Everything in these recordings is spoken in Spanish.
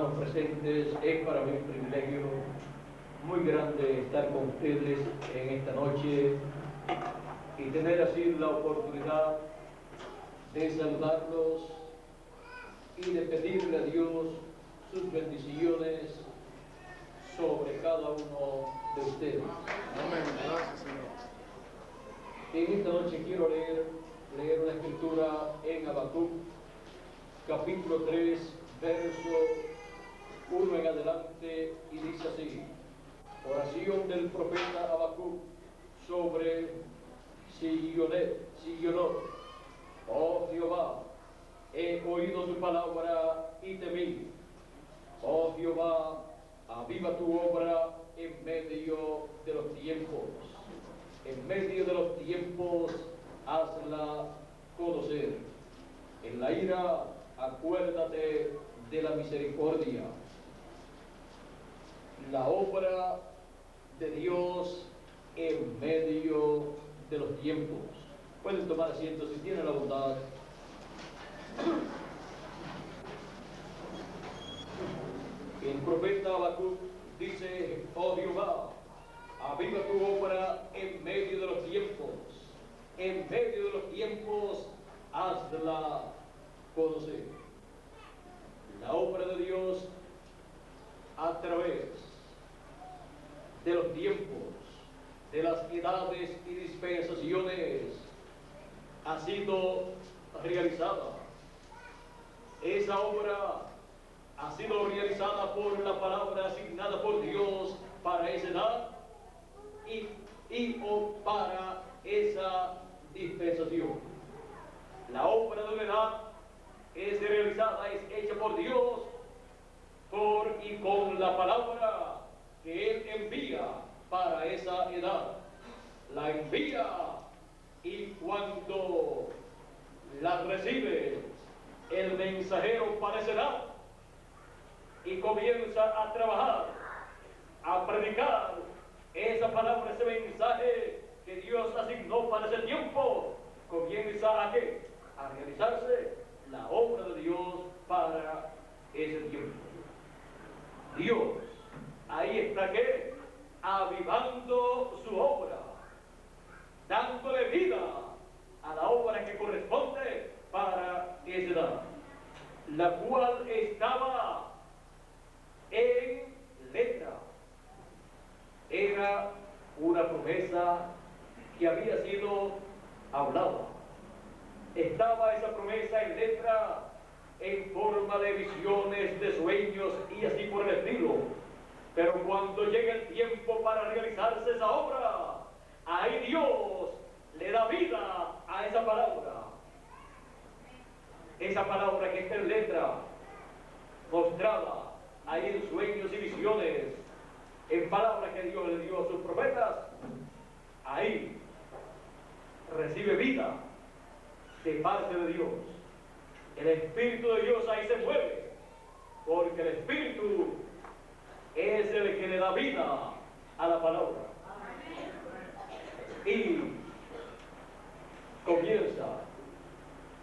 hermanos presentes, es para mí un privilegio muy grande estar con ustedes en esta noche y tener así la oportunidad de saludarlos y de pedirle a Dios sus bendiciones sobre cada uno de ustedes. Amén. Gracias, Señor. En esta noche quiero leer una escritura en Habacuc, capítulo 3, verso 1 en adelante, y dice así: oración del profeta Habacuc sobre Sigionot. Oh Jehová, he oído tu palabra y temí. Oh Jehová, aviva tu obra en medio de los tiempos. En medio de los tiempos, hazla conocer. En la ira, acuérdate de la misericordia. La obra de Dios en medio de los tiempos. Pueden tomar asiento si tienen la bondad. El profeta Habacuc dice: oh Jehová, aviva tu obra en medio de los tiempos. En medio de los tiempos, hazla conocer. La obra de Dios a través de los tiempos, de las edades y dispensaciones, ha sido realizada. Esa obra ha sido realizada por la palabra asignada por Dios para esa edad y o para esa dispensación. La obra de la edad es realizada, es hecha por Dios por y con la palabra que Él envía para esa edad. La envía, y cuando la recibe el mensajero para esa edad y comienza a trabajar, a predicar esa palabra, ese mensaje que Dios asignó para ese tiempo, comienza ¿a qué? A realizarse la obra de Dios para ese tiempo. Dios, ahí está ¿qué? Avivando su obra, dándole vida a la obra que corresponde para esa edad, la cual estaba en letra. Era una promesa que había sido hablada. Estaba esa promesa en letra, en forma de visiones, de sueños y así por el estilo. Pero cuando llega el tiempo para realizarse esa obra, ahí Dios le da vida a esa palabra. Esa palabra que está en letra, mostrada ahí en sueños y visiones, en palabras que Dios le dio a sus profetas, ahí recibe vida de parte de Dios. El Espíritu de Dios ahí se mueve, porque el Espíritu es el que le da vida a la palabra. Y comienza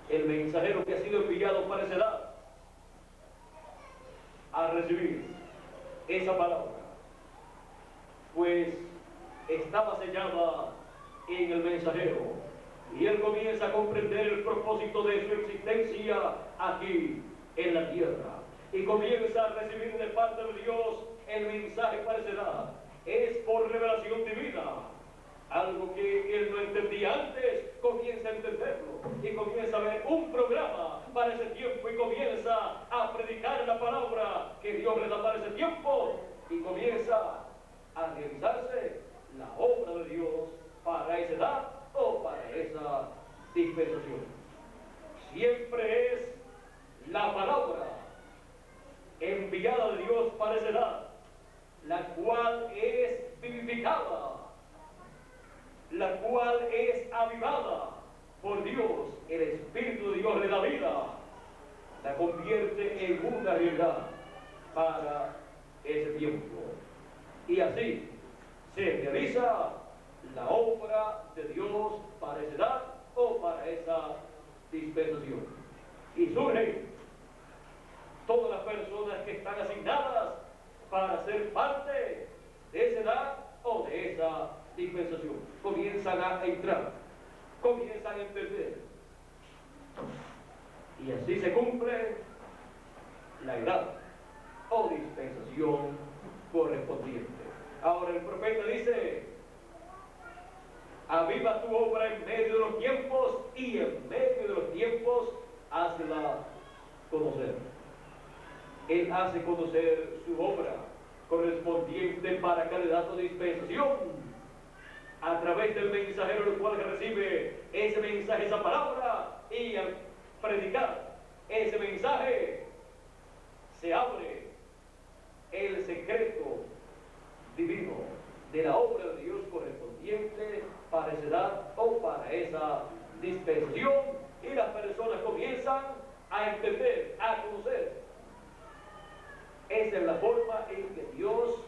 el mensajero que ha sido enviado para esa edad a recibir esa palabra, pues estaba sellada en el mensajero, y él comienza a comprender el propósito de su existencia aquí en la tierra, y comienza a recibir de parte de Dios el mensaje para esa edad. Es por revelación divina, algo que él no entendía antes, comienza a entenderlo y comienza a ver un programa para ese tiempo y comienza a predicar la palabra que Dios le da para ese tiempo, y comienza a realizarse la obra de Dios para esa edad o para esa dispensación. Siempre es la palabra enviada de Dios para esa edad, la cual es vivificada, la cual es avivada por Dios. El Espíritu de Dios le da vida, la convierte en una realidad para ese tiempo, y así se realiza la obra de Dios para esa edad o para esa dispensación. Y surge todas las personas que están asignadas para ser parte de esa edad o de esa dispensación comienzan a entrar, comienzan a entender. Y así se cumple la edad o dispensación correspondiente. Ahora el profeta dice: aviva tu obra en medio de los tiempos, y en medio de los tiempos hazla conocer. Él hace conocer su obra correspondiente para cada edad o dispensación a través del mensajero, el cual recibe ese mensaje, esa palabra, y al predicar ese mensaje se abre el secreto divino de la obra de Dios correspondiente para esa edad o para esa dispensación, y las personas comienzan a entender, a conocer. Esa es la forma en que Dios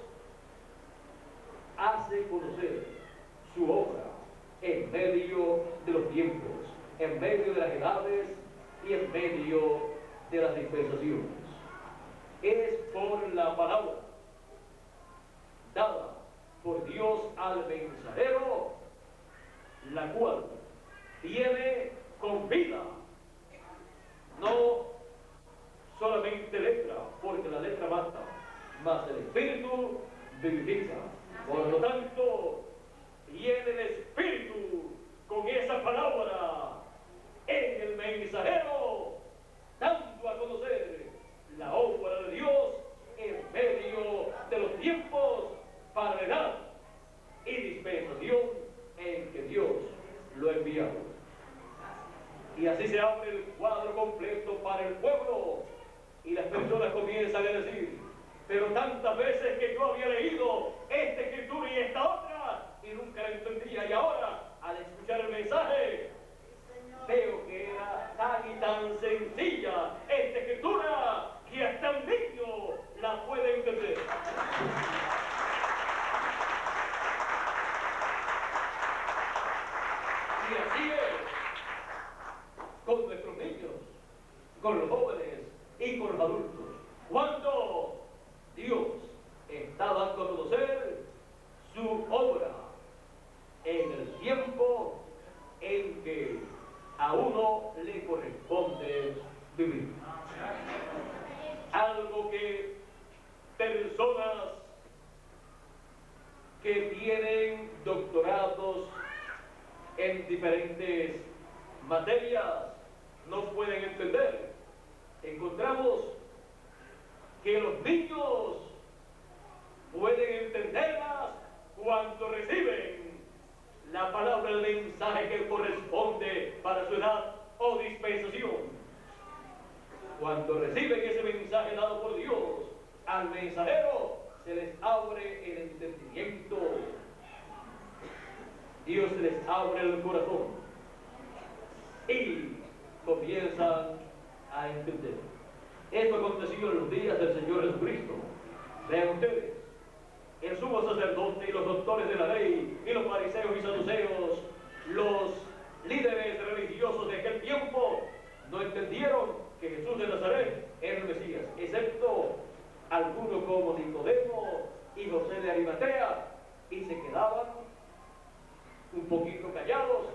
hace conocer su obra en medio de los tiempos, en medio de las edades y en medio de las dispensaciones. Es por la palabra dada por Dios al mensajero, la cual viene con vida, no solamente letra, porque la letra mata, mas el espíritu vivifica. Por lo tanto, viene el espíritu con esa palabra en el mensajero, dando a conocer la obra de Dios en medio de los tiempos para la edad y dispensación en que Dios lo ha enviado. Y así se abre el cuadro completo para el pueblo, y las personas comienzan a decir: pero tantas veces que yo había leído esta escritura y esta otra y nunca la entendía, y ahora al escuchar el mensaje veo que era tan y tan sencilla esta escritura que hasta un niño la puede entender. Y así es con nuestros niños, con los jóvenes y con los adultos. Cuando Dios está dando a conocer su obra en el tiempo en que a uno le corresponde vivir. Algo que personas que tienen doctorados en diferentes materias no pueden entender. Encontramos que los niños pueden entenderlas cuando reciben la palabra, el mensaje que corresponde para su edad o dispensación. Cuando reciben ese mensaje dado por Dios al mensajero, se les abre el entendimiento. Dios les abre el corazón y comienzan a entender. Esto aconteció en los días del Señor Jesucristo. Vean ustedes, el sumo sacerdote y los doctores de la ley y los fariseos y saduceos, los líderes religiosos de aquel tiempo, no entendieron que Jesús de Nazaret era el Mesías, excepto algunos como Nicodemo y José de Arimatea, y se quedaban un poquito callados,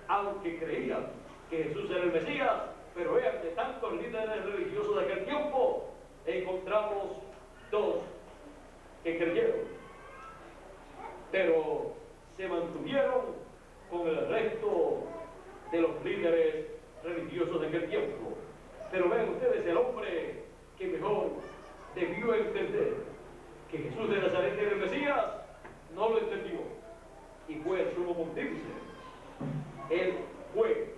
aunque creían que Jesús era el Mesías. Pero vean, de tantos líderes religiosos de aquel tiempo, encontramos dos que creyeron, pero se mantuvieron con el resto de los líderes religiosos de aquel tiempo. Pero vean ustedes, el hombre que mejor debió entender que Jesús de Nazaret era el Mesías, no lo entendió, y fue el sumo pontífice. Él fue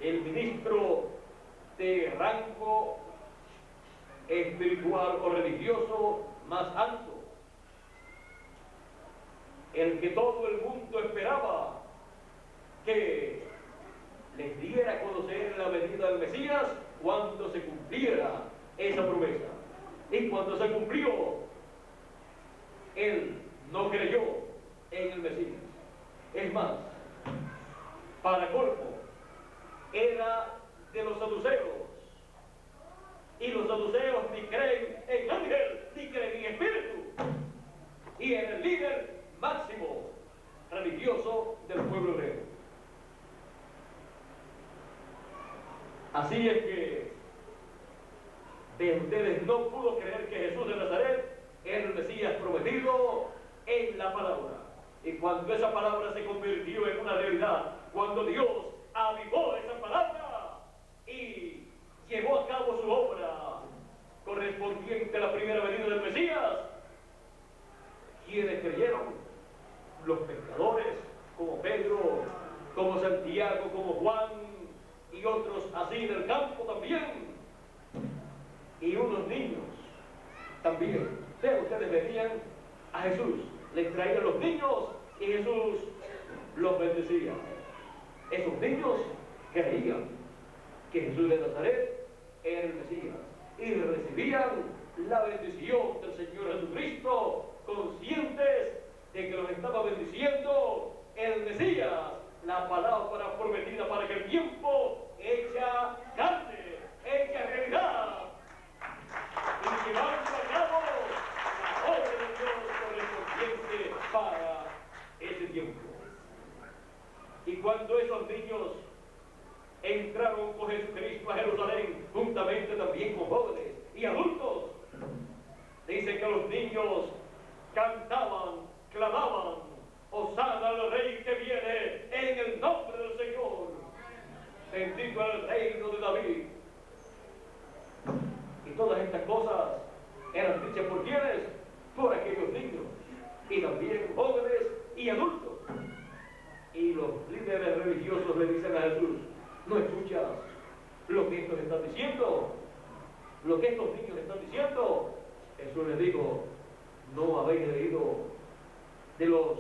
el ministro de rango espiritual o religioso más alto, el que todo el mundo esperaba que les diera a conocer la venida del Mesías cuando se cumpliera esa promesa. Y cuando se cumplió, él no creyó en el Mesías. Es más, para colmo, era de los saduceos, y los saduceos ni creen en ángel, ni creen en espíritu. Y era el líder máximo religioso del pueblo hebreo. Así es que de ustedes no pudo creer que Jesús de Nazaret era el Mesías prometido en la palabra. Y cuando esa palabra se convirtió en una realidad, cuando Dios avivó esa palabra y llevó a cabo su obra correspondiente a la primera venida del Mesías, quienes creyeron, los pescadores, como Pedro, como Santiago, como Juan y otros así del campo también, y unos niños también. Ustedes venían a Jesús, les traían los niños y Jesús los bendecía. Esos niños creían que Jesús de Nazaret era el Mesías y recibían la bendición del Señor Jesucristo, conscientes de que los estaba bendiciendo el Mesías, la palabra prometida para aquel tiempo, hecha carne, hecha realidad, y llevando a cabo la obra de Dios correspondiente para ese tiempo. Y cuando esos niños entraron con Jesucristo a Jerusalén, juntamente también con jóvenes y adultos, dice que los niños cantaban, clamaban: Hosana al Rey que viene en el nombre del Señor, bendito el reino de David. Y todas estas cosas eran dichas por quienes, por aquellos niños, y también jóvenes y adultos. Y los líderes religiosos le dicen a Jesús: ¿no escuchas lo que estos están diciendo? Lo que estos niños están diciendo. Jesús les dijo: ¿no habéis leído de los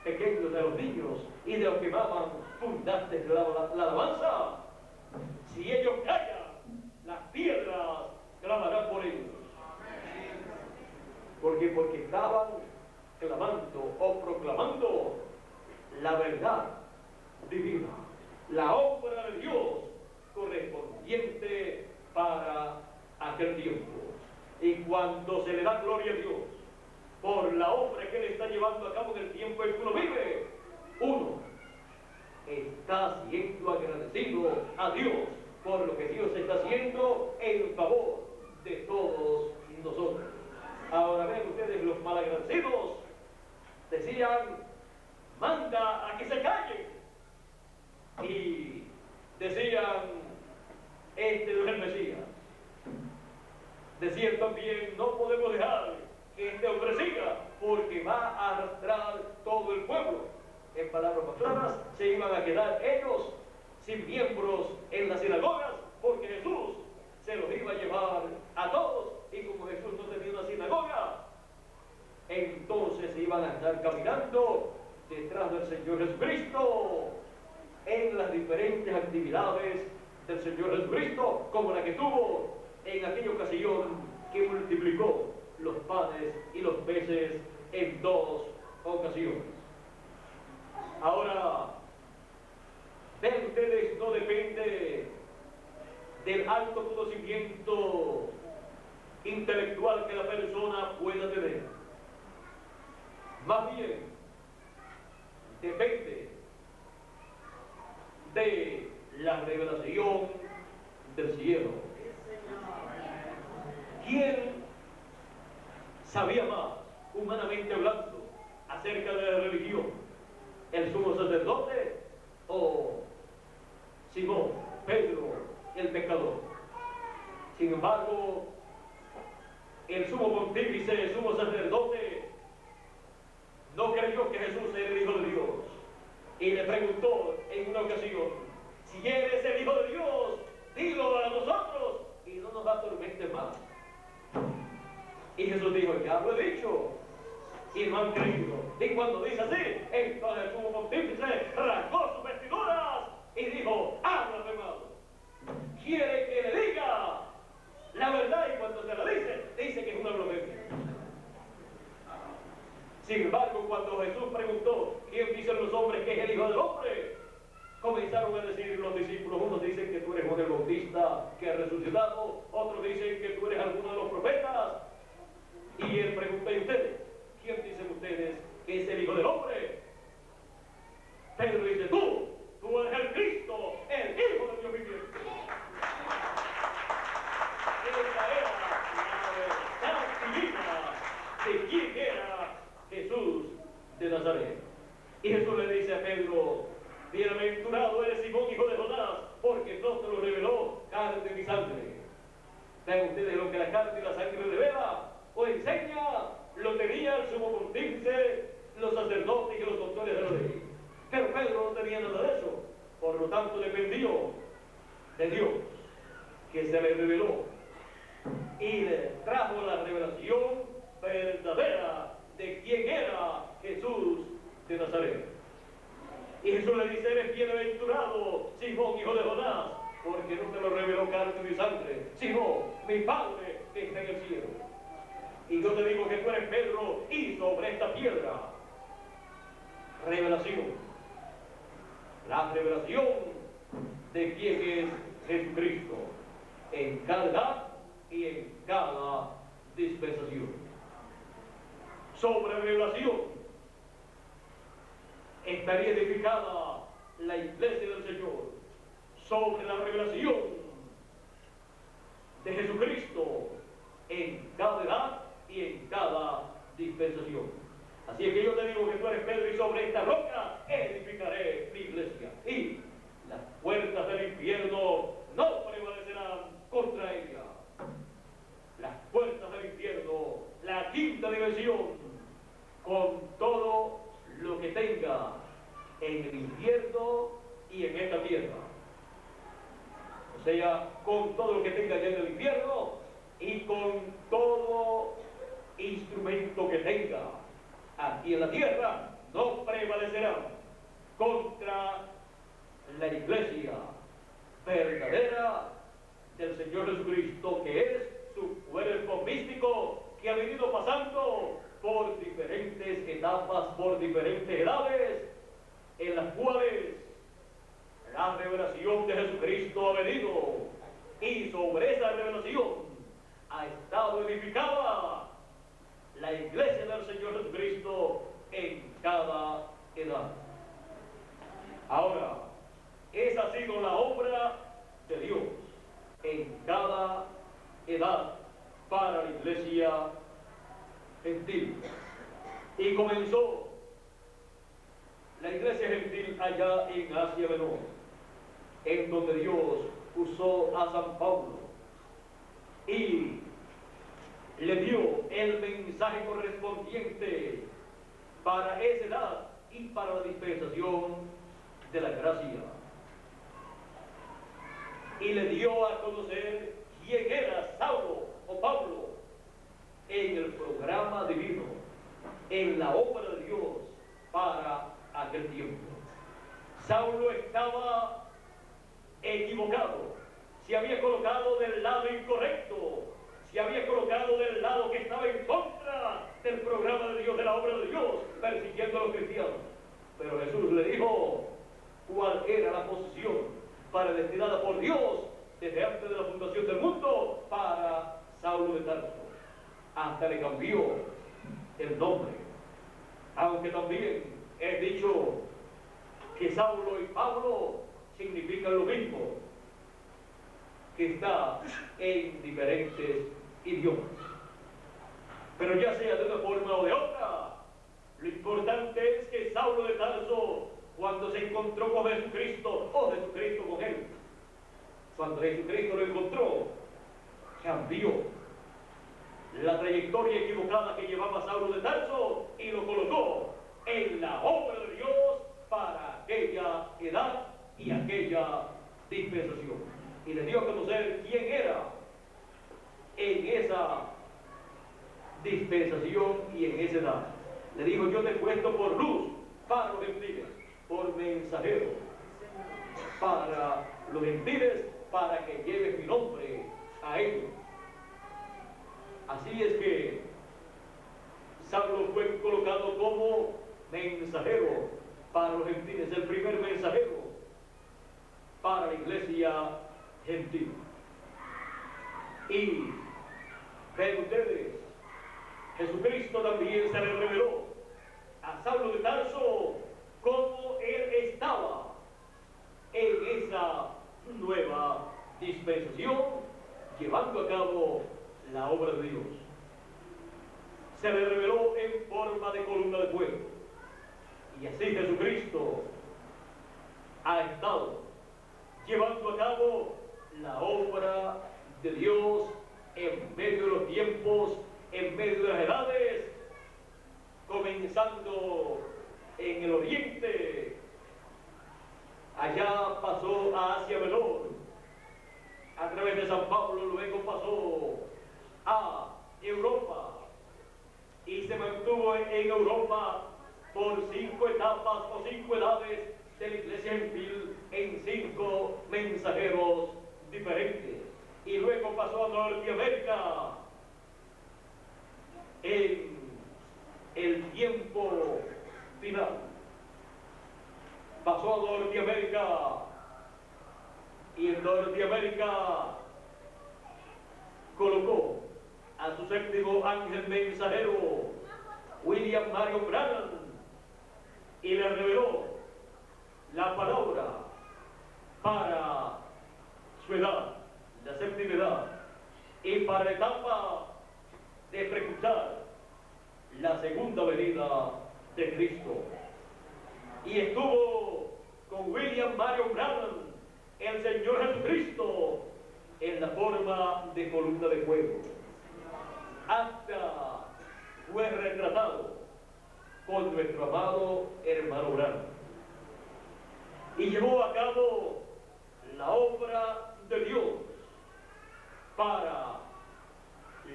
pequeños, de los niños y de los que maman, fundaste la alabanza? Si ellos callan, las piedras clamarán por ellos. Porque estaban clamando o proclamando la verdad divina, la obra de Dios correspondiente para aquel tiempo. Y cuando se le da gloria a Dios por la obra que Él está llevando a cabo en el tiempo en que uno vive, uno está siendo agradecido a Dios por lo que Dios está haciendo en favor de todos nosotros. Ahora ven ustedes, los malagradecidos decían: manda a que se callen. Y decían: este no es el Mesías. Decían también: no podemos dejar que este hombre siga, porque va a arrastrar todo el pueblo. En palabras más claras, se iban a quedar ellos sin miembros en las sinagogas, porque Jesús se los iba a llevar a todos, y como Jesús no tenía una sinagoga, entonces iban a estar caminando detrás del Señor Jesucristo en las diferentes actividades del Señor Jesucristo, como la que tuvo en aquella ocasión que multiplicó los panes y los peces en 2 ocasiones. Ahora, ven ustedes, no depende del alto conocimiento intelectual que la persona pueda tener. Más bien, depende de la revelación del cielo. ¿Quién sabía más, humanamente hablando, acerca de la religión? ¿El sumo sacerdote o Simón, Pedro, el pecador? Sin embargo, el sumo pontífice, el sumo sacerdote, no creyó que Jesús era el Hijo de Dios, y le preguntó en una ocasión: si eres el Hijo de Dios, dilo a nosotros y no nos atormentes más. Y Jesús dijo: ya lo he dicho, y no han creído. Y cuando dice así, entonces el sumo pontífice rasgó sus vestiduras y dijo: habla, hermano. Quiere que le diga la verdad, y cuando se la dice que es una blasfemia. Sin embargo, cuando Jesús preguntó: ¿quién dicen los hombres que es el Hijo del Hombre?, comenzaron a decir los discípulos, unos dicen que tú eres Juan el Bautista que ha resucitado, otros dicen que tú eres alguno de los profetas. Y él pregunta, ¿y ustedes? ¿Quién dicen ustedes que es el Hijo del Hombre? Pedro dice, tú eres el Cristo, el Hijo de Dios viviente. Esa era la verdad divina de quién era Jesús de Nazaret. Y Jesús le dice a Pedro, bienaventurado eres Simón, hijo de Jonás, porque no te lo reveló carne ni sangre. Vean ustedes lo que la carne y la sangre revela o enseña, lo tenía el sumo pontífice, los sacerdotes y los doctores de la ley. Pero Pedro no tenía nada de eso, por lo tanto dependió de Dios, que se le reveló y le trajo la revelación verdadera de quién era Jesús de Nazaret. Y Jesús le dice, eres bienaventurado, Simón, hijo de Jonás, porque no te lo reveló carne ni sangre, sino mi Padre que está en el cielo. Y yo te digo que tú eres Pedro, y sobre esta piedra, revelación. La revelación de quién es Jesucristo, en cada edad y en cada dispensación. Sobre revelación estaría edificada la iglesia del Señor, sobre la revelación de Jesucristo en cada edad y en cada dispensación. Así es que yo te digo que tú eres Pedro, y sobre esta roca edificaré mi iglesia, y las puertas del infierno no prevalecerán contra ella. Las puertas del infierno, la quinta dimensión, con todo lo que tenga en el infierno y en esta tierra. O sea, con todo lo que tenga allá en el infierno y con todo instrumento que tenga aquí en la tierra, no prevalecerá contra la iglesia verdadera del Señor Jesucristo, que es su cuerpo místico, que ha venido pasando por diferentes etapas, por diferentes edades, en las cuales la revelación de Jesucristo ha venido, y sobre esa revelación ha estado edificada la iglesia del Señor Jesucristo en cada edad. Ahora, esa ha sido la obra de Dios en cada edad para la iglesia gentil. Y comenzó la iglesia gentil allá en Asia Menor, en donde Dios usó a San Pablo y le dio el mensaje correspondiente para esa edad y para la dispensación de la gracia. Y le dio a conocer quién era Saulo o Pablo en el programa divino, en la obra de Dios para aquel tiempo. Saulo estaba equivocado, se había colocado del lado incorrecto, se había colocado del lado que estaba en contra del programa de Dios, de la obra de Dios, persiguiendo a los cristianos. Pero Jesús le dijo cuál era la posición predestinada por Dios desde antes de la fundación del mundo para Saulo de Tarso. Hasta le cambió el nombre, aunque también he dicho que Saulo y Pablo significan lo mismo, que está en diferentes idiomas. Pero ya sea de una forma o de otra, lo importante es que Saulo de Tarso, cuando se encontró con Jesucristo, o Jesucristo con él, cuando Jesucristo lo encontró, cambió la trayectoria equivocada que llevaba Saulo de Tarso y lo colocó en la obra de Dios para aquella edad y aquella dispensación. Y le dio a conocer quién era en esa dispensación y en esa edad. Le dijo, yo te he puesto por luz para los gentiles, por mensajero para los gentiles, para que lleves mi nombre a ellos. Así es que Saulo fue colocado como mensajero para los gentiles, el primer mensajero para la iglesia gentil. Y ven ustedes, Jesucristo también se le reveló a Saulo de Tarso cómo él estaba en esa nueva dispensación, llevando a cabo la obra de Dios. Se le reveló en forma de columna de fuego. Y así Jesucristo ha estado llevando a cabo la obra de Dios en medio de los tiempos, en medio de las edades, comenzando en el oriente. Allá pasó a Asia Menor, a través de San Pablo, luego pasó a Europa y se mantuvo en Europa por 5 etapas o 5 edades de la iglesia gentil en 5 mensajeros diferentes. Y luego pasó a Norteamérica en el tiempo final. Pasó a Norteamérica y en Norteamérica colocó a su séptimo ángel mensajero, William Marion Branham, y le reveló la palabra para su edad, la séptima edad, y para la etapa de precursar la segunda venida de Cristo. Y estuvo con William Marion Branham el Señor Jesucristo en la forma de columna de fuego. Hasta fue retratado por nuestro amado hermano Branham. Y llevó a cabo la obra de Dios para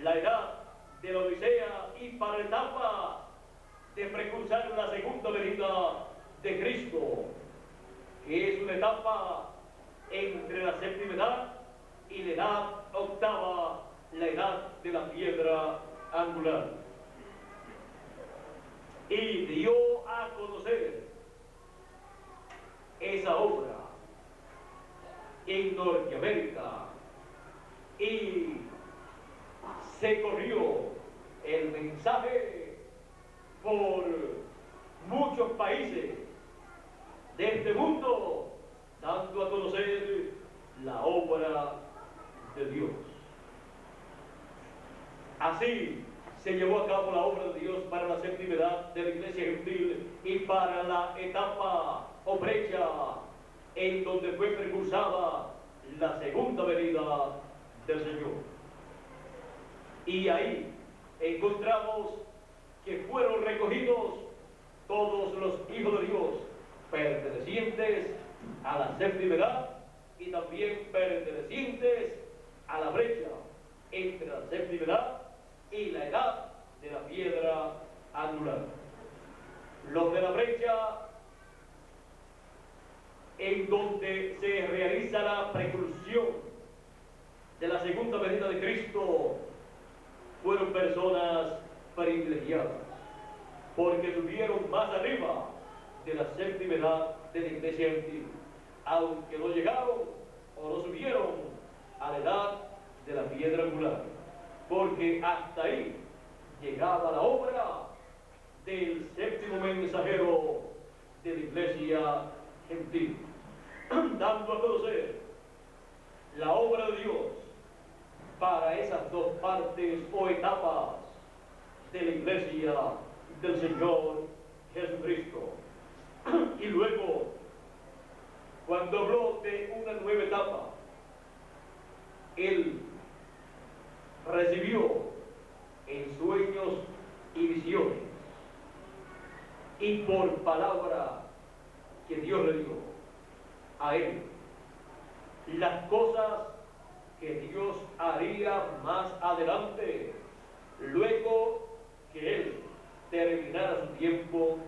la edad de la Odisea y para la etapa de precursar la segunda venida de Cristo, que es una etapa entre la séptima edad y la edad octava, la edad de la piedra angular. Y dio a conocer esa obra en Norteamérica y se corrió el mensaje por muchos países de este mundo, dando a conocer la obra de Dios. Así se llevó a cabo la obra de Dios para la séptima edad de la iglesia gentil y para la etapa o brecha en donde fue precursada la segunda venida del Señor. Y ahí encontramos que fueron recogidos todos los hijos de Dios pertenecientes a la séptima edad y también pertenecientes a la brecha entre la séptima edad y la edad de la piedra angular. Los de la brecha, en donde se realiza la precursión de la segunda venida de Cristo, fueron personas privilegiadas, porque subieron más arriba de la séptima edad de la iglesia gentil, aunque no llegaron o no subieron a la edad de la piedra angular, porque hasta ahí llegaba la obra del séptimo mensajero de la iglesia gentil, dando a conocer la obra de Dios para esas dos partes o etapas de la iglesia del Señor Jesucristo. Y luego, cuando habló de una nueva etapa, él recibió en sueños y visiones y por palabra que Dios le dio a él las cosas que Dios haría más adelante, luego que él terminara su tiempo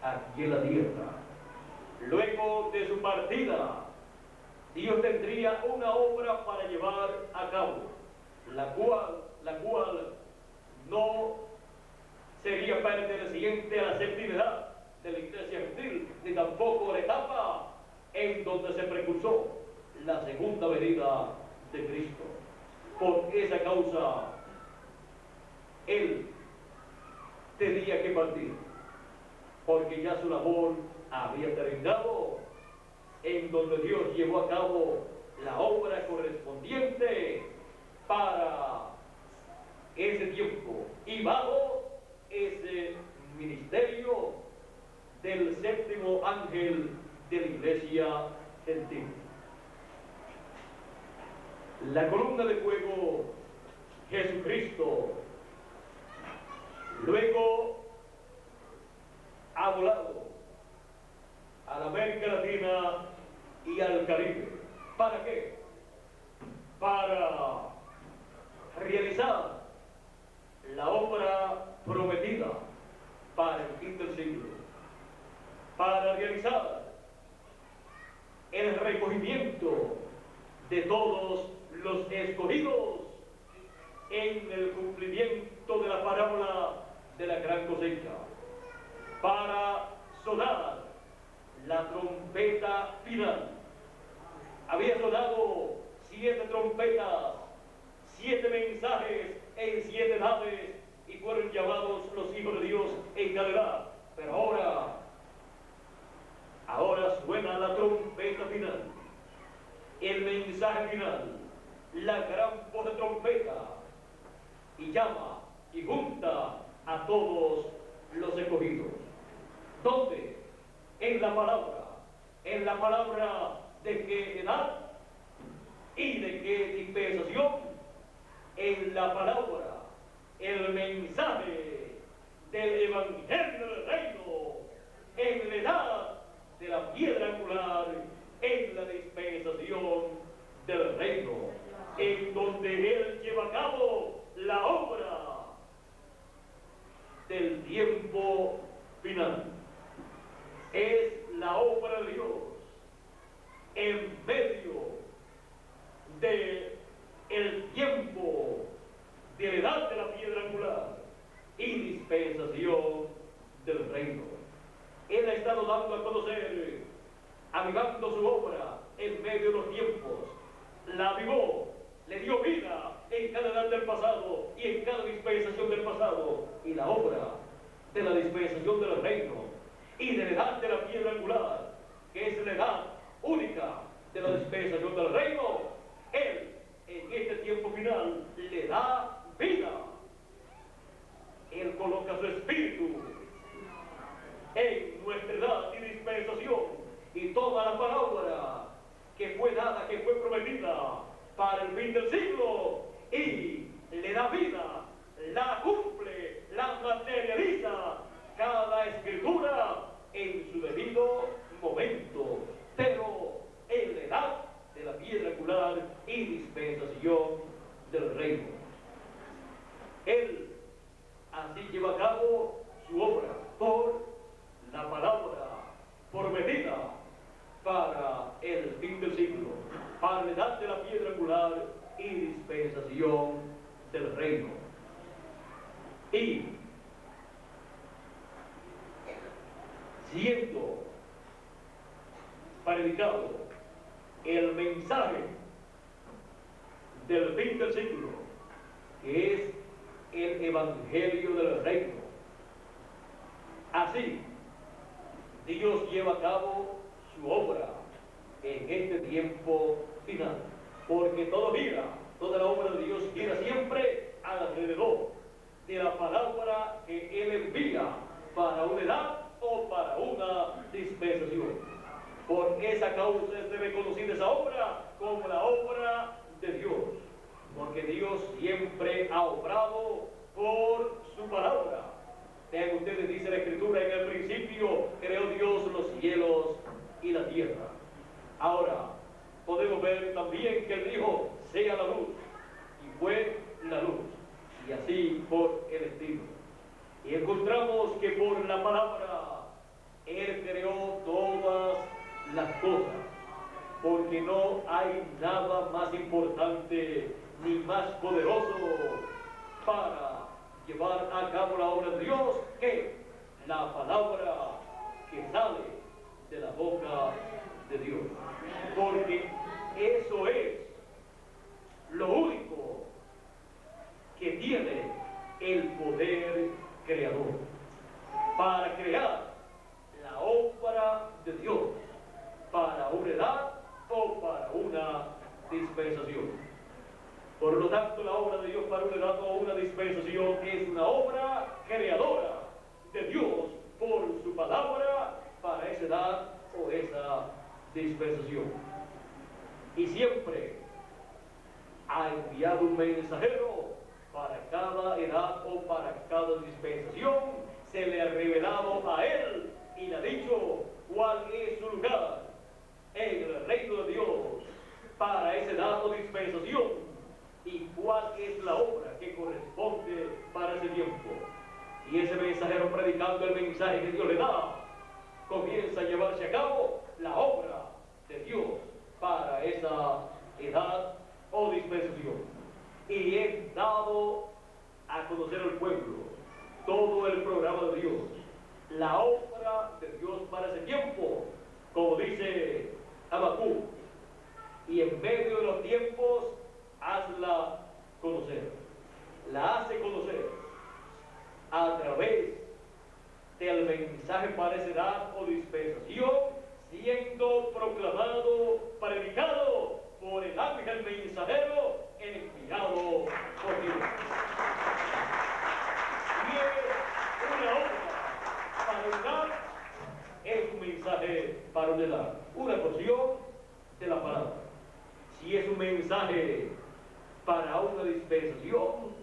aquí en la tierra. Luego de su partida, Dios tendría una obra para llevar a cabo, la cual no sería perteneciente a la séptima edad de la iglesia gentil, ni tampoco a la etapa en donde se precursó la segunda venida de Cristo. Por esa causa, Él tenía que partir, porque ya su labor había terminado, en donde Dios llevó a cabo la obra correspondiente para ese tiempo y bajo ese ministerio del séptimo ángel de la iglesia gentil. La columna de fuego, Jesucristo, luego ha volado a la América Latina y al Caribe. ¿Para qué? Para realizar la obra prometida para el fin del siglo, para realizar el recogimiento de todos los escogidos en el cumplimiento de la parábola de la gran cosecha, para sonar la trompeta final. Había sonado 7 trompetas, 7 mensajes en 7 naves, y fueron llamados los hijos de Dios en cada edad. Pero ahora suena la trompeta final, el mensaje final, la gran voz de trompeta, y llama y junta a todos los escogidos. ¿Dónde? En la palabra de qué edad y de qué dispensación, en la palabra, el mensaje del evangelio del reino, en la edad de la piedra angular, en la dispensación del reino, en donde Él lleva a cabo la obra del tiempo final. Es la obra de Dios en medio de el tiempo de la edad de la piedra angular y dispensación del reino. Él ha estado dando a conocer, avivando su obra en medio de los tiempos. La avivó, le dio vida en cada edad del pasado y en cada dispensación del pasado. Y la obra de la dispensación del reino y de la edad de la piedra angular, que es la edad única de la dispensación del reino, Él en este tiempo final le da vida. Él coloca su espíritu en nuestra edad y dispensación, y toda la palabra que fue dada, que fue prometida para el fin del siglo, y le da vida, la cumple, la materializa cada escritura en su debido momento, pero en la edad de la piedra angular y dispensación del reino. Él así lleva a cabo su obra por la palabra prometida para el fin del siglo, para la edad de la piedra angular y dispensación del reino. Y siendo predicado el mensaje del fin del siglo, que es el evangelio del reino, así Dios lleva a cabo su obra en este tiempo final, porque todo gira, toda la obra de Dios gira siempre alrededor de la palabra que Él envía para una edad o para una dispensación. Por esa causa es reconocida esa obra como la obra de Dios, porque Dios siempre ha obrado por su palabra. Vean ustedes, dice la Escritura, en el principio creó Dios los cielos y la tierra. Ahora, podemos ver también que Él dijo, sea la luz, y fue la luz, y así por el destino. Y encontramos que por la palabra Él creó todas las cosas, porque no hay nada más importante ni más poderoso para llevar a cabo la obra de Dios que la palabra que sale de la boca de Dios, porque es crear la obra de Dios para una edad o para una dispensación. Por lo tanto, la obra de Dios para una edad o una dispensación es una obra creadora de Dios por su palabra para esa edad o esa dispensación. Y siempre ha enviado un mensajero para cada edad o para cada dispensación. Se le ha revelado a él y le ha dicho cuál es su lugar en el reino de Dios para esa edad o dispensación y cuál es la obra que corresponde para ese tiempo. Y ese mensajero, predicando el mensaje que Dios le da, comienza a llevarse a cabo la obra de Dios para esa edad o dispensación. Y es dado a conocer al pueblo todo el programa de Dios, la obra de Dios para ese tiempo, como dice Habacuc, y en medio de los tiempos hazla conocer. La hace conocer a través del mensaje para esa edad o dispensación, siendo proclamado, predicado por el ángel mensajero enviado por Dios. Y es una obra para una edad, es un mensaje para una edad, una porción de la palabra. Si es un mensaje para una dispensación,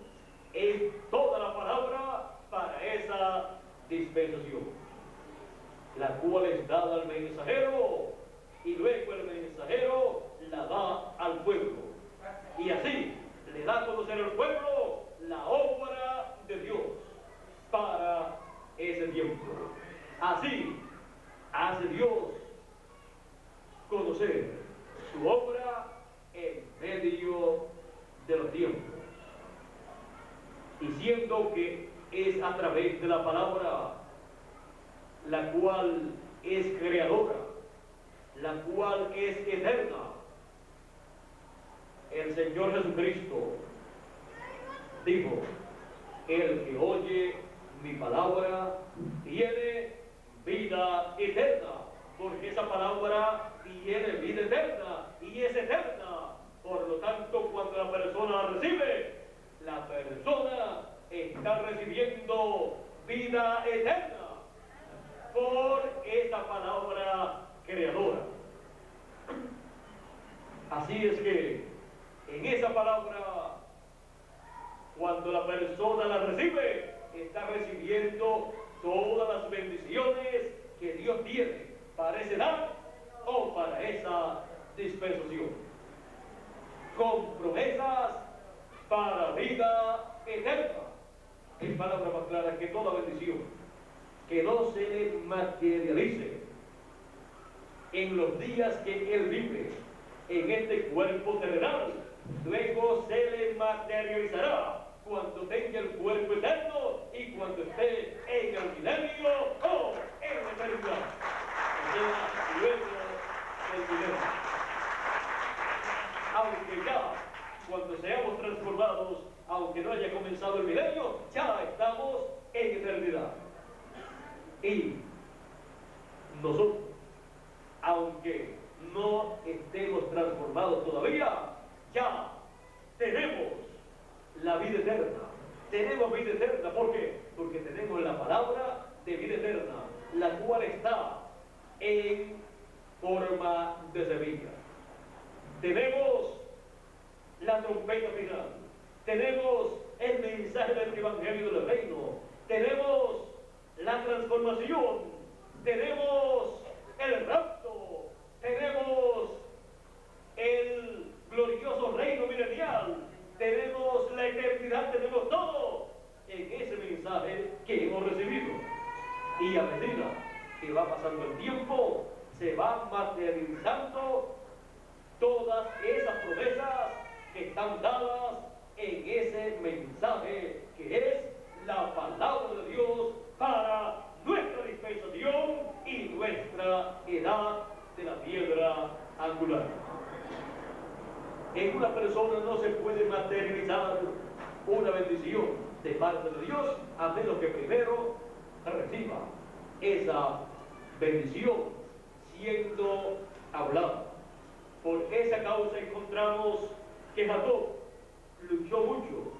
es toda la palabra para esa dispensación, la cual es dada al mensajero y luego el mensajero la da al pueblo, y así le da a conocer al pueblo la obra de Dios para ese tiempo. Así hace Dios conocer su obra en medio de los tiempos, y siendo que es a través de la palabra, la cual es creadora, la cual es eterna. El Señor Jesucristo dijo: el que oye mi palabra tiene vida eterna, porque esa palabra tiene vida eterna y es eterna. Por lo tanto, cuando la persona la recibe, la persona está recibiendo vida eterna por esa palabra creadora. Así es que en esa palabra, cuando la persona la recibe, está recibiendo todas las bendiciones que Dios tiene para esa edad o para esa dispensación, con promesas para vida eterna. En palabras más claras, que toda bendición que no se le materialice en los días que él vive en este cuerpo terrenal, luego se le materializará cuando tenga el cuerpo eterno y cuando esté en el milenio o en la eternidad. O sea, luego del milenio. Aunque ya, cuando seamos transformados, aunque no haya comenzado el milenio, ya estamos en eternidad. Y nosotros, aunque no estemos transformados todavía, ya tenemos la vida eterna. Tenemos vida eterna. ¿Por qué? Porque tenemos la palabra de vida eterna, la cual está en forma de semilla. Tenemos la trompeta final. Tenemos el mensaje del evangelio del reino. Tenemos la transformación. Tenemos el rapto. Tenemos el glorioso reino milenial. Tenemos la eternidad. Tenemos todo en ese mensaje que hemos recibido. Y a medida que va pasando el tiempo, se van materializando todas esas promesas que están dadas en ese mensaje que es la palabra de Dios para nuestra dispensación y nuestra edad de la piedra angular. En una persona no se puede materializar una bendición de parte de Dios a menos que primero reciba esa bendición siendo hablada. Por esa causa encontramos que Jacob luchó mucho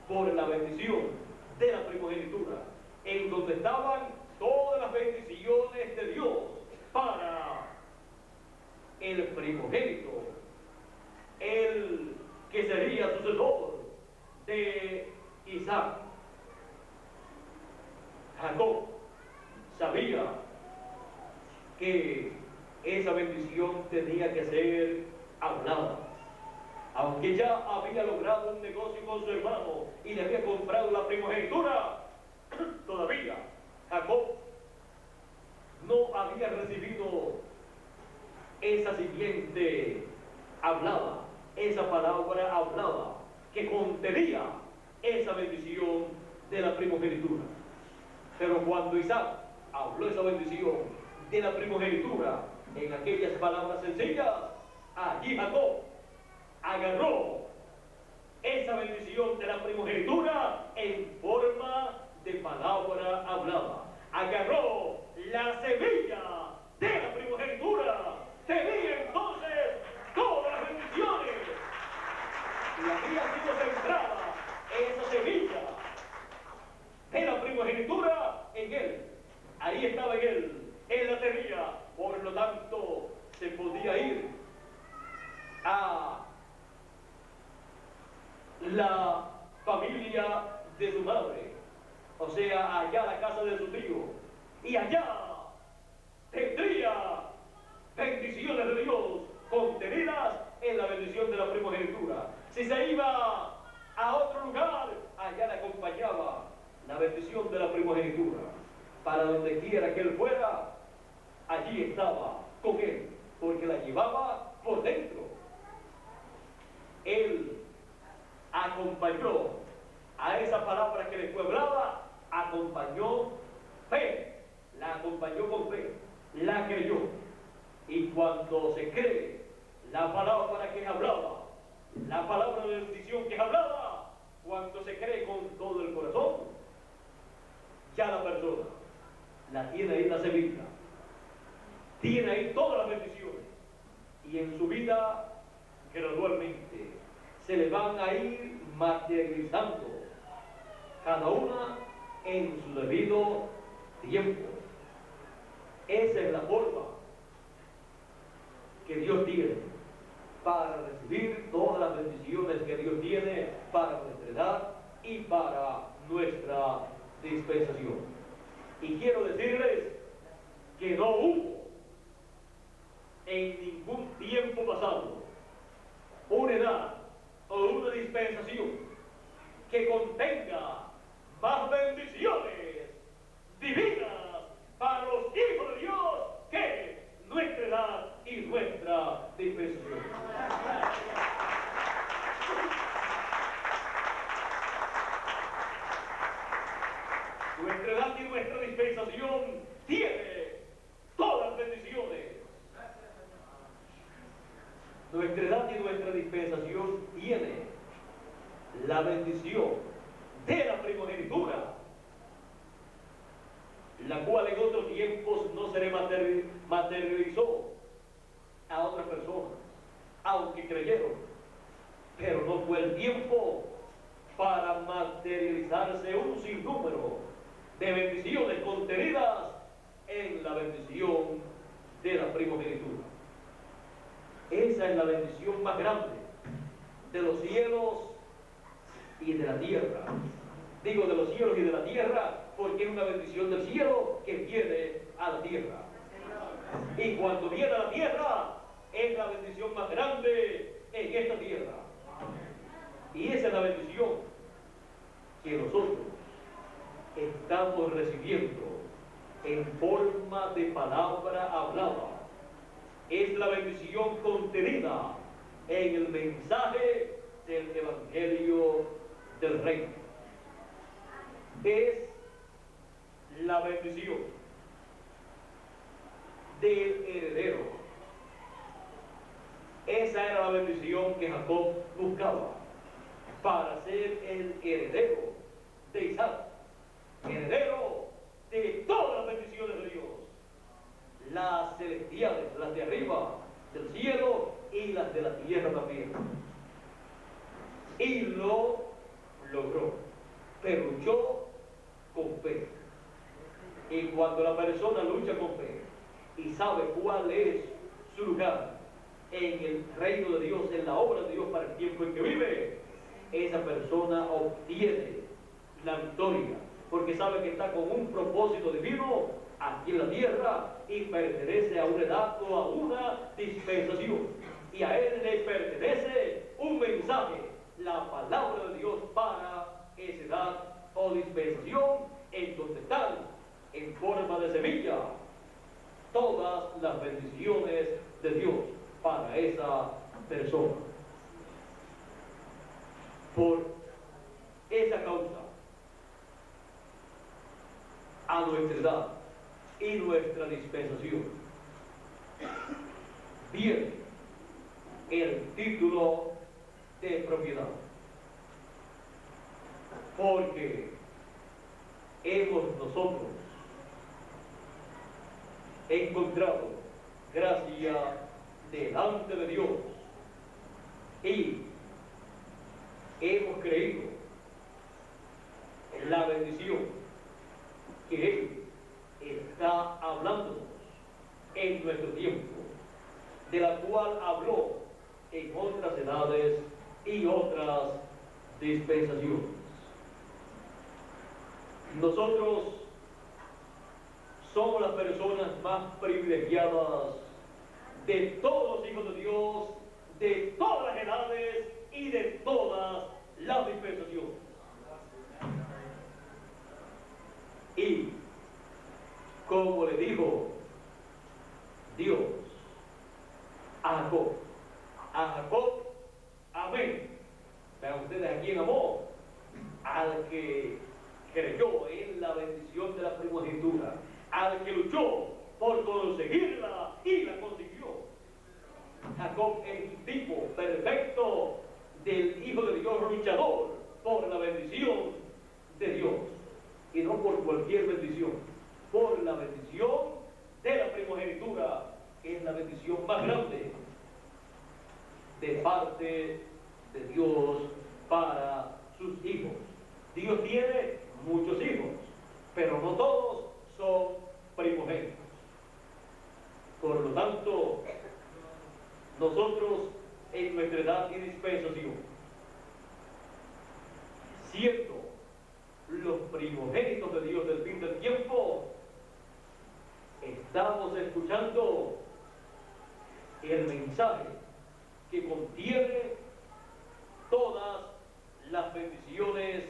por la bendición de la primogenitura, en donde estaban todas las bendiciones de Dios para el primogénito, el que sería sucesor de Isaac. Jacob sabía que esa bendición tenía que ser hablada. Aunque ya había logrado un negocio con su hermano y le había comprado la primogenitura, todavía Jacob no había recibido esa siguiente hablada, esa palabra hablada que contenía esa bendición de la primogenitura. Pero cuando Isaac habló esa bendición de la primogenitura en aquellas palabras sencillas, allí Jacob agarró esa bendición de la primogenitura en forma de palabra hablada. Agarró la semilla de la primogenitura. Tenía entonces todas las bendiciones. Y había sido sembrada esa semilla de la primogenitura en él. Ahí estaba en él. Él la tenía. Por lo tanto, se podía ir a la familia de su madre, o sea, allá a la casa de su tío, y allá tendría bendiciones de Dios contenidas en la bendición de la primogenitura. Si se iba a otro lugar, allá le acompañaba la bendición de la primogenitura. Para donde quiera que él fuera, allí estaba con él, porque la llevaba por dentro. Él acompañó a esa palabra que le fue hablada, acompañó fe, la acompañó con fe, la creyó. Y cuando se cree la palabra que es hablada, la palabra de bendición que es hablada, cuando se cree con todo el corazón, ya la persona la tiene ahí la semilla, tiene ahí todas las bendiciones, y en su vida gradualmente se le van a ir materializando cada una en su debido tiempo. Esa es la forma que Dios tiene para recibir todas las bendiciones que Dios tiene para nuestra edad y para nuestra dispensación. Y quiero decirles que no hubo en ningún tiempo pasado una edad o una dispensación que contenga más bendiciones divinas para los hijos de Dios que nuestra edad y nuestra dispensación. Nuestra edad y nuestra dispensación tiene todas las bendiciones. Nuestra edad y nuestra dispensación tiene la bendición de la primogenitura, la cual en otros tiempos no se le materializó a otras personas, aunque creyeron, pero no fue el tiempo para materializarse un sinnúmero de bendiciones contenidas en la bendición de la primogenitura. Esa es la bendición más grande de los cielos y de la tierra. Digo de los cielos y de la tierra porque es una bendición del cielo que viene a la tierra. Y cuando viene a la tierra es la bendición más grande en esta tierra. Y esa es la bendición que nosotros estamos recibiendo en forma de palabra hablada. Es la bendición contenida en el mensaje del Evangelio del Reino. Es la bendición del heredero. Esa era la bendición que Jacob buscaba para ser el heredero de Isaac, heredero de todas las bendiciones de Dios. celestiales, las de arriba del cielo y las de la tierra también. Y lo logró, pero luchó con fe. Y cuando la persona lucha con fe y sabe cuál es su lugar en el reino de Dios, en la obra de Dios para el tiempo en que vive, esa persona obtiene la victoria, porque sabe que está con un propósito divino aquí en la tierra y pertenece a una edad o a una dispensación. Y a él le pertenece un mensaje, la palabra de Dios para esa edad o dispensación, en donde están en forma de semilla todas las bendiciones de Dios para esa persona. Por esa causa, a nuestra edad y nuestra dispensación viene el título de propiedad, porque hemos nosotros encontrado gracia delante de Dios y hemos creído en la bendición que Él está hablándonos en nuestro tiempo, de la cual habló en otras edades y otras dispensaciones. Nosotros somos las personas más privilegiadas de todos los hijos de Dios, de todas las edades y de todas las dispensaciones. Y como le dijo Dios a Jacob, amén. Vean ustedes a quién amó, al que creyó en la bendición de la primogenitura, al que luchó por conseguirla y la consiguió. Jacob es un tipo perfecto del Hijo de Dios luchador por la bendición de Dios, y no por cualquier bendición, por la bendición de la primogenitura, que es la bendición más grande de parte de Dios para sus hijos. Dios tiene muchos hijos, pero no todos son primogénitos. Por lo tanto, nosotros en nuestra edad y dispensación, siendo los primogénitos de Dios del fin del tiempo, estamos escuchando el mensaje que contiene todas las bendiciones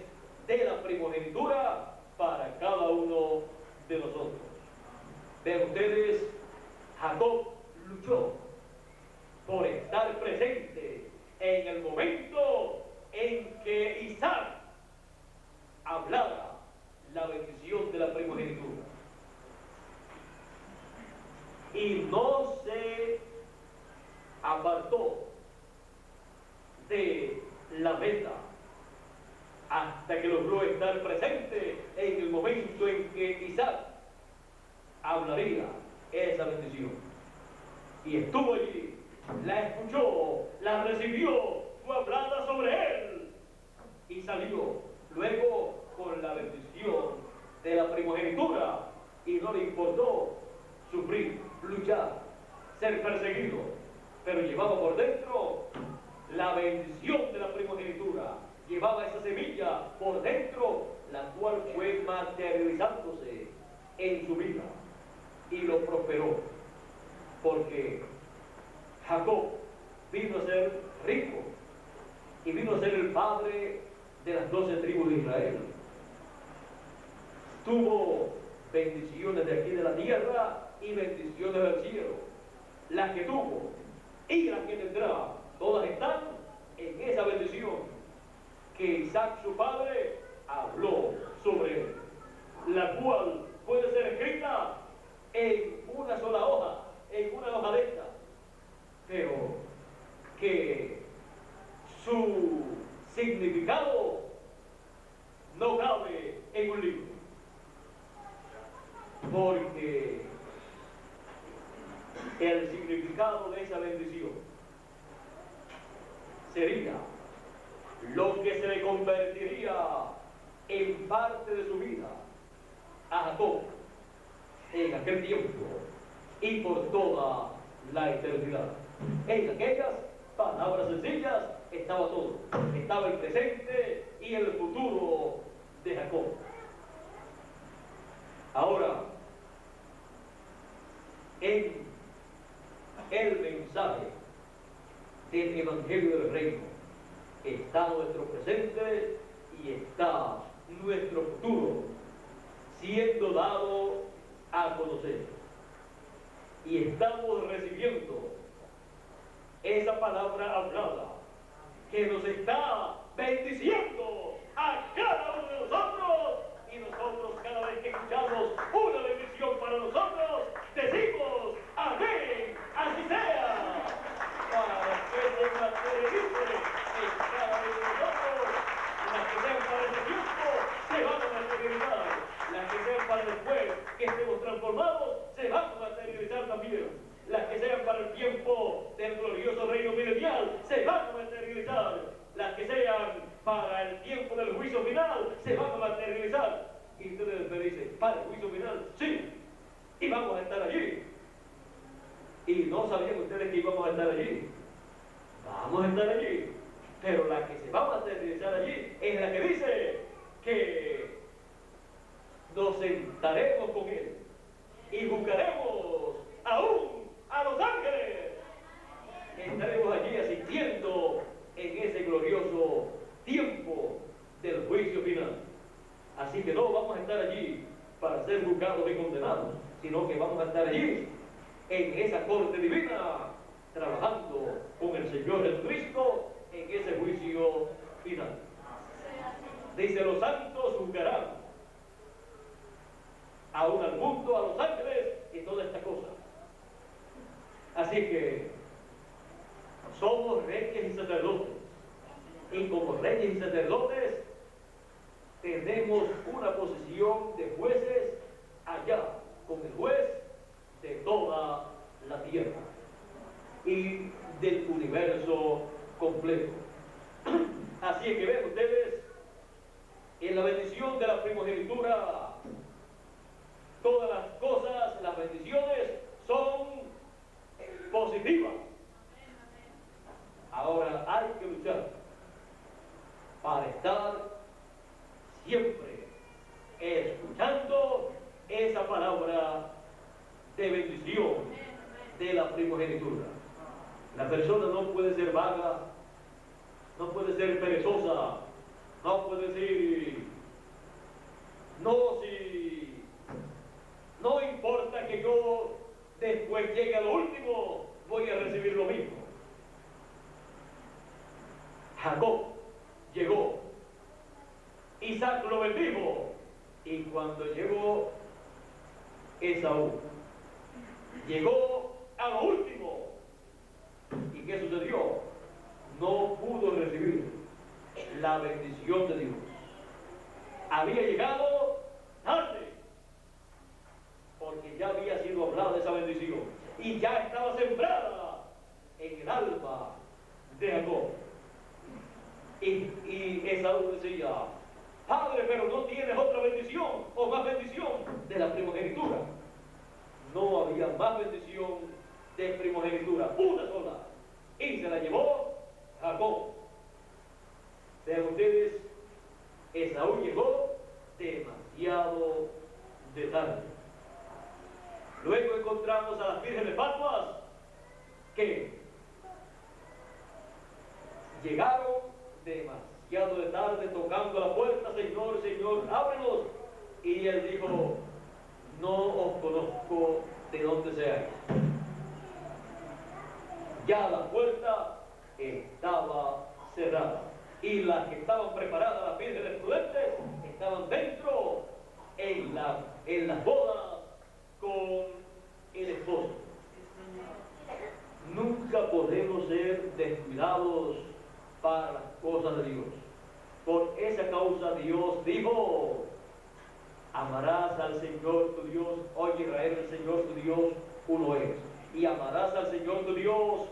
de la primogenitura para cada uno de nosotros. Vean ustedes, Jacob luchó por estar presente en el momento en que Isaac hablara la bendición de la primogenitura. Y no se apartó de la meta hasta que logró estar presente en el momento en que Isaac hablaría esa bendición. Y estuvo allí, la escuchó, la recibió, fue hablada sobre él y salió luego con la bendición de la primogenitura, y no le importó sufrir, luchar, ser perseguido, pero llevaba por dentro la bendición de la primogenitura, llevaba esa semilla por dentro, la cual fue materializándose en su vida y lo prosperó, porque Jacob vino a ser rico y vino a ser el padre de las 12 tribus de Israel. Tuvo bendiciones de aquí de la tierra y bendiciones del cielo. Las que tuvo y las que tendrá, todas están en esa bendición que Isaac, su padre, habló sobre él, la cual puede ser escrita en una sola hoja, en una hoja de esta, pero que su significado no cabe en un libro, porque el significado de esa bendición sería lo que se le convertiría en parte de su vida a Jacob en aquel tiempo y por toda la eternidad. En aquellas palabras sencillas estaba todo. Estaba el presente y el futuro de Jacob. Ahora, en el mensaje del Evangelio del Reino está nuestro presente y está nuestro futuro siendo dado a conocer. Y estamos recibiendo esa palabra hablada que nos está bendiciendo a cada uno de nosotros, y nosotros cada vez que escuchamos una bendición para nosotros decimos amén, así sea, para que se materialice en cada uno de nosotros. Las que sean para ese tiempo se van a materializar, las que sean para después que estemos transformados se van a materializar también, las que sean para el tiempo del glorioso reino milenial se van a materializar, las que sean para el tiempo del juicio final se van a materializar. Y ustedes me dicen, ¿para el juicio final? Sí, y vamos a estar allí. Y no sabían ustedes que íbamos a estar allí. Vamos a estar allí, pero la que se va a materializar allí es la que dice que nos sentaremos con Él y buscaremos aún a los ángeles. Estaremos allí asistiendo en ese glorioso tiempo del juicio final. Así que no vamos a estar allí para ser juzgados y condenados, sino que vamos a estar allí en esa corte divina, trabajando con el Señor Jesucristo en ese juicio final. Dice, los santos juzgarán aún al mundo, a los ángeles y toda esta cosa. Así que somos reyes y sacerdotes, y como reyes y sacerdotes tenemos una posición de jueces allá con el juez de toda la tierra y del universo completo. Así es que ven ustedes, en la bendición de la primogenitura, todas las cosas, las bendiciones son positivas. Ahora hay que luchar para estar siempre escuchando esa palabra de bendición de la primogenitura. La persona no puede ser vaga, no puede ser perezosa, no puede decir, no, si no importa que yo después llegue a lo último, voy a recibir lo mismo. Jacob llegó, Isaac lo bendijo, y cuando llegó Esaú, llegó a lo último. ¿Y qué sucedió? No pudo recibir la bendición de Dios. Había llegado tarde, porque ya había sido hablada de esa bendición y ya estaba sembrada en el alma de Jacob. Y Esaú decía, Padre, pero no tienes otra bendición o más bendición de la primogenitura. No había más bendición de primogenitura, una sola, y se la llevó Jacob. Vean ustedes, Esaú llegó demasiado de tarde. Luego encontramos a las vírgenes fatuas que llegaron demasiado de tarde tocando la puerta, Señor, Señor, ábrenos. Y él dijo, no os conozco de dónde seáis. Ya la puerta estaba cerrada y las que estaban preparadas, las vírgenes prudentes, estaban dentro en las bodas con el esposo. Nunca podemos ser descuidados para las cosas de Dios. Por esa causa Dios dijo, amarás al Señor tu Dios, oye Israel, el Señor tu Dios uno es. y amarás al Señor tu Dios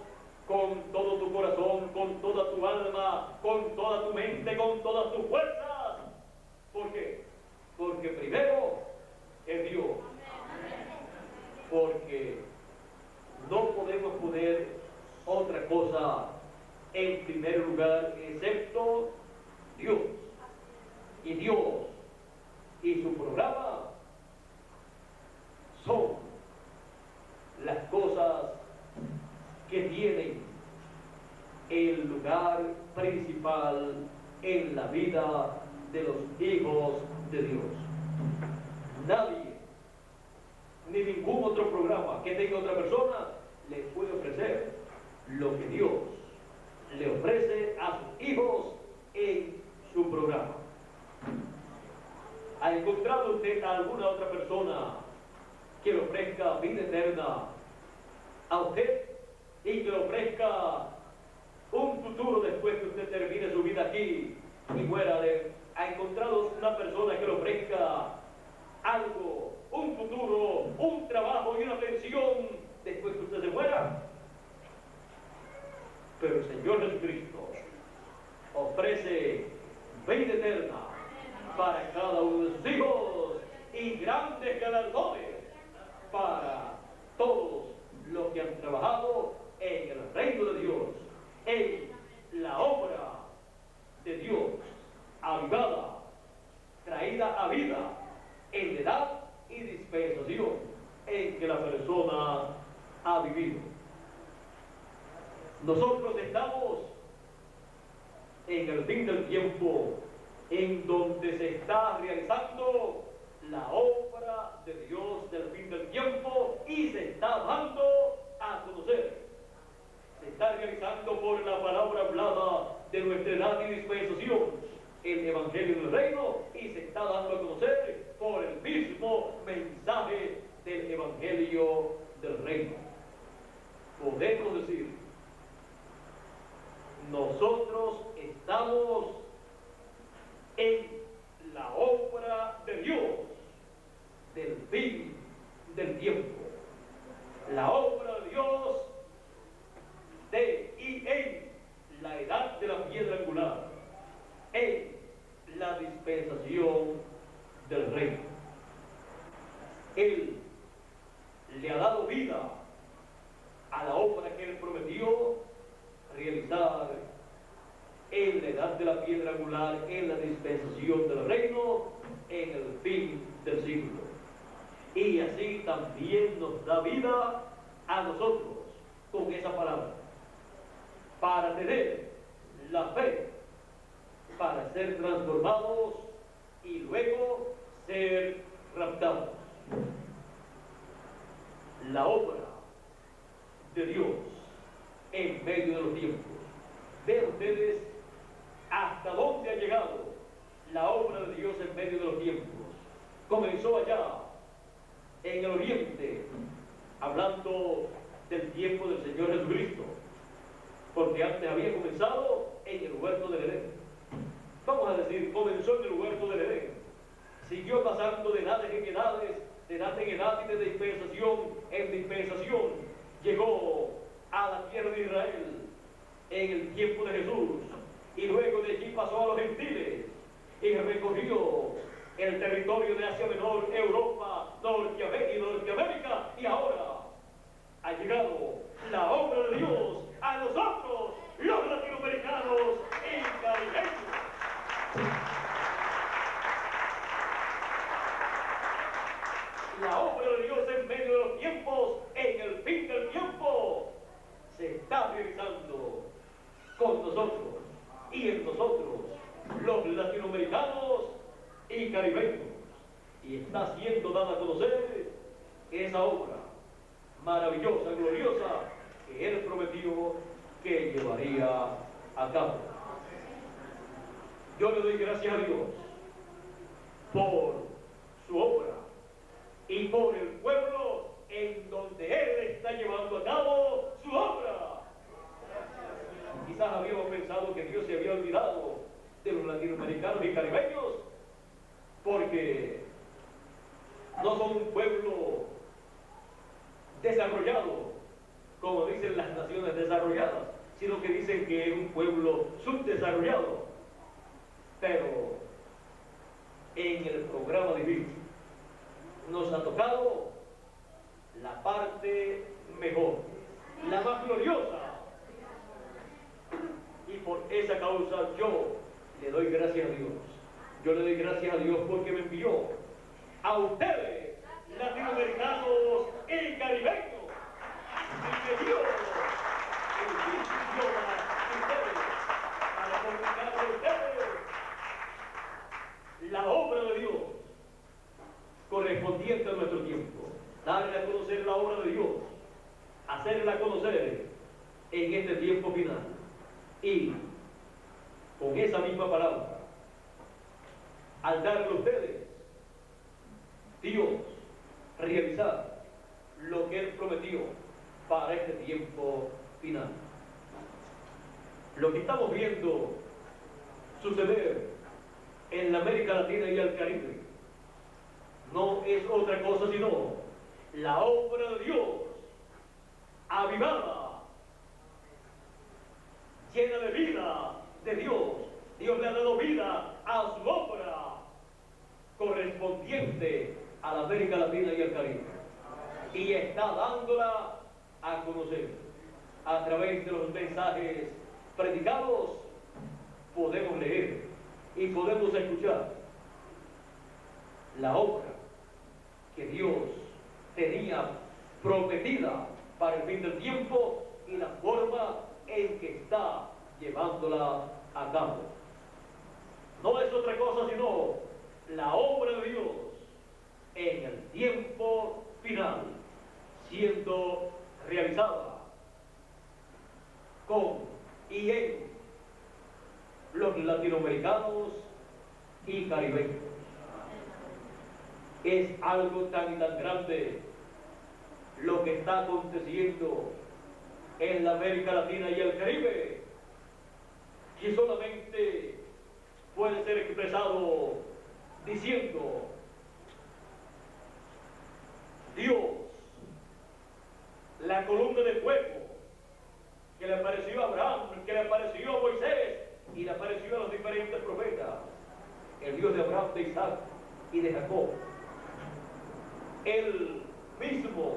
con todo tu corazón, con toda tu alma, con toda tu mente, con todas tus fuerzas. ¿Por qué? Porque primero es Dios. Porque no podemos poner otra cosa en primer lugar excepto Dios. Y Dios y su programa son las cosas que tienen el lugar principal en la vida de los hijos de Dios. Nadie, ni ningún otro programa que tenga otra persona, le puede ofrecer lo que Dios le ofrece a sus hijos en su programa. ¿Ha encontrado usted a alguna otra persona que le ofrezca vida eterna a usted y que le ofrezca un futuro después que usted termine su vida aquí y muera? ¿Ha encontrado una persona que le ofrezca algo, un futuro, un trabajo y una pensión después que usted se muera? Pero el Señor Jesucristo ofrece vida eterna para cada uno de sus hijos y grandes galardones para todos los que han trabajado en el reino de Dios, en la obra de Dios, avivada, traída a vida en la edad y dispensación en que la persona ha vivido. Nosotros estamos en el fin del tiempo, en donde se está realizando la obra de Dios del fin del tiempo y se está dando a conocer. Se está realizando por la palabra hablada de nuestra edad y dispensación el Evangelio del Reino y se está dando a conocer por el mismo mensaje del Evangelio del Reino. Podemos decir, nosotros estamos en la obra de Dios del fin del tiempo. La obra de Dios de y en la edad de la piedra angular, en la dispensación del reino. Él le ha dado vida a la obra que él prometió realizar en la edad de la piedra angular, en la dispensación del reino, en el fin del siglo. Y así también nos da vida a nosotros con esa palabra, para tener la fe, para ser transformados y luego ser raptados. La obra de Dios en medio de los tiempos. Vean ustedes hasta dónde ha llegado la obra de Dios en medio de los tiempos. Comenzó allá en el oriente, hablando del tiempo del Señor Jesucristo, porque antes había comenzado en el huerto del Edén. Vamos a decir, comenzó en el huerto del Edén, siguió pasando de edades en edades, de edad en edad y de dispensación en dispensación, llegó a la tierra de Israel en el tiempo de Jesús, y luego de allí pasó a los gentiles y recorrió el territorio de Asia Menor, Europa, Norteamérica, y ahora ha llegado la obra de Dios a nosotros, los latinoamericanos y caribeños. La obra de Dios en medio de los tiempos, en el fin del tiempo, se está realizando con nosotros y en nosotros, los latinoamericanos y caribeños, y está siendo dada a conocer esa obra maravillosa, gloriosa, que Él prometió que llevaría a cabo. Yo le doy gracias a Dios por su obra y por el pueblo en donde Él está llevando a cabo su obra. Quizás habíamos pensado que Dios se había olvidado de los latinoamericanos y caribeños porque no son un pueblo desarrollado como dicen las naciones desarrolladas, sino que dicen que es un pueblo subdesarrollado. Pero en el programa divino nos ha tocado la parte mejor, la más gloriosa. Y por esa causa yo le doy gracias a Dios. Yo le doy gracias a Dios porque me envió a ustedes, latinoamericanos y caribeños, y me dio el mismo idioma que ustedes, para comunicar a ustedes la obra de Dios correspondiente a nuestro tiempo. Darle a conocer la obra de Dios, hacerla conocer en este tiempo final. Y con esa misma palabra, al darle a ustedes, Dios realizar lo que Él prometió para este tiempo final. Lo que estamos viendo suceder en la América Latina y el Caribe no es otra cosa sino la obra de Dios avivada, llena de vida de Dios. Dios le ha dado vida a su obra correspondiente a la América Latina y al Caribe, y está dándola a conocer a través de los mensajes predicados. Podemos leer y podemos escuchar la obra que Dios tenía prometida para el fin del tiempo y la forma en que está llevándola a cabo. No es otra cosa sino la obra de Dios en el tiempo final, siendo realizada con y en los latinoamericanos y caribeños. Es algo tan y tan grande lo que está aconteciendo en la América Latina y el Caribe, que solamente puede ser expresado diciendo: Dios, la columna de fuego que le apareció a Abraham, que le apareció a Moisés y le apareció a los diferentes profetas, el Dios de Abraham, de Isaac y de Jacob, el mismo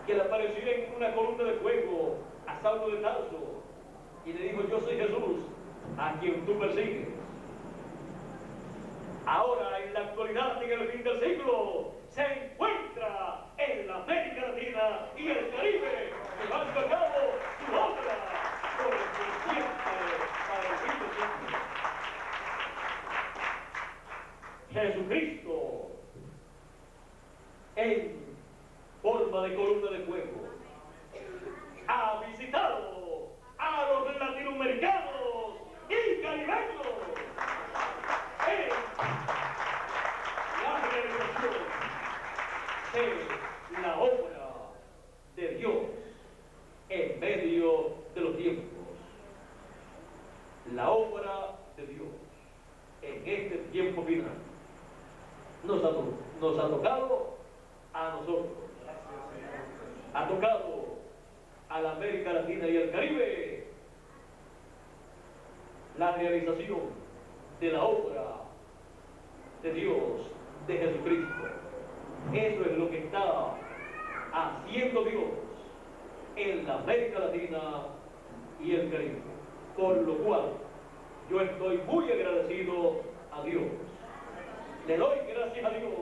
que le apareció en una columna de fuego a Saulo de Tarso y le dijo: yo soy Jesús a quien tú persigues. Ahora, en la actualidad, en el fin del siglo, se encuentra en la América Latina y el Caribe, llevando a cabo su obra correspondiente para el fin del siglo. Jesucristo, en forma de columna de fuego, ha visitado a los latinoamericanos y caribeños en la realización de la obra de Dios en medio de los tiempos. La obra de Dios en este tiempo final nos ha tocado a nosotros, ha tocado a la América Latina y el Caribe la realización de la obra de Dios, de Jesucristo. Eso es lo que está haciendo Dios en la América Latina y el Caribe, por lo cual yo estoy muy agradecido a Dios. Le doy gracias a Dios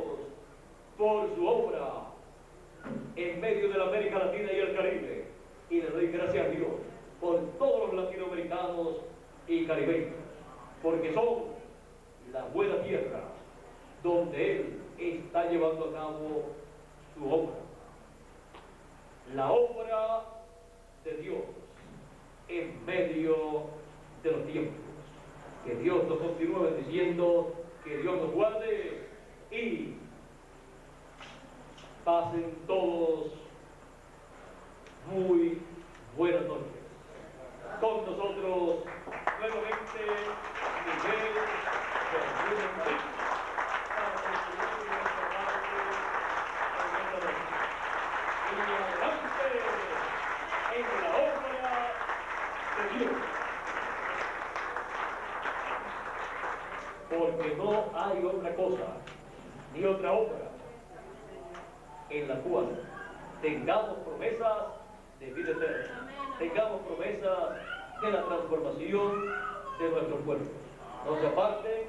por su obra en medio de la América Latina y el Caribe, y le doy gracias a Dios por todos los latinoamericanos y caribeños, porque son la buena tierra donde Él está llevando a cabo su obra, la obra de Dios en medio de los tiempos. Que Dios nos continúe bendiciendo, que Dios nos guarde y pasen todos muy buenas noches. Con nosotros nuevamente Miguel Fernández Marín para concluir nuestra parte en esta noche. Y adelante, hay otra cosa, ni otra obra en la cual tengamos promesas de vida eterna, tengamos promesas de la transformación de nuestros cuerpos. No se aparten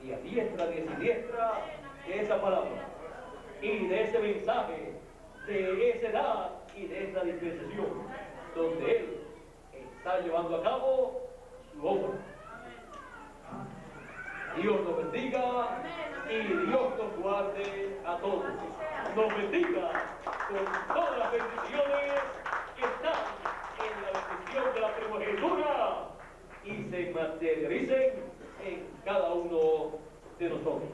ni a diestra ni a siniestra de esa palabra y de ese mensaje, de esa edad y de esa dispensación, donde Él está llevando a cabo su obra. Dios nos bendiga y Dios nos guarde a todos. Nos bendiga con todas las bendiciones que están en la bendición de la primogenitura y se materialicen en cada uno de nosotros.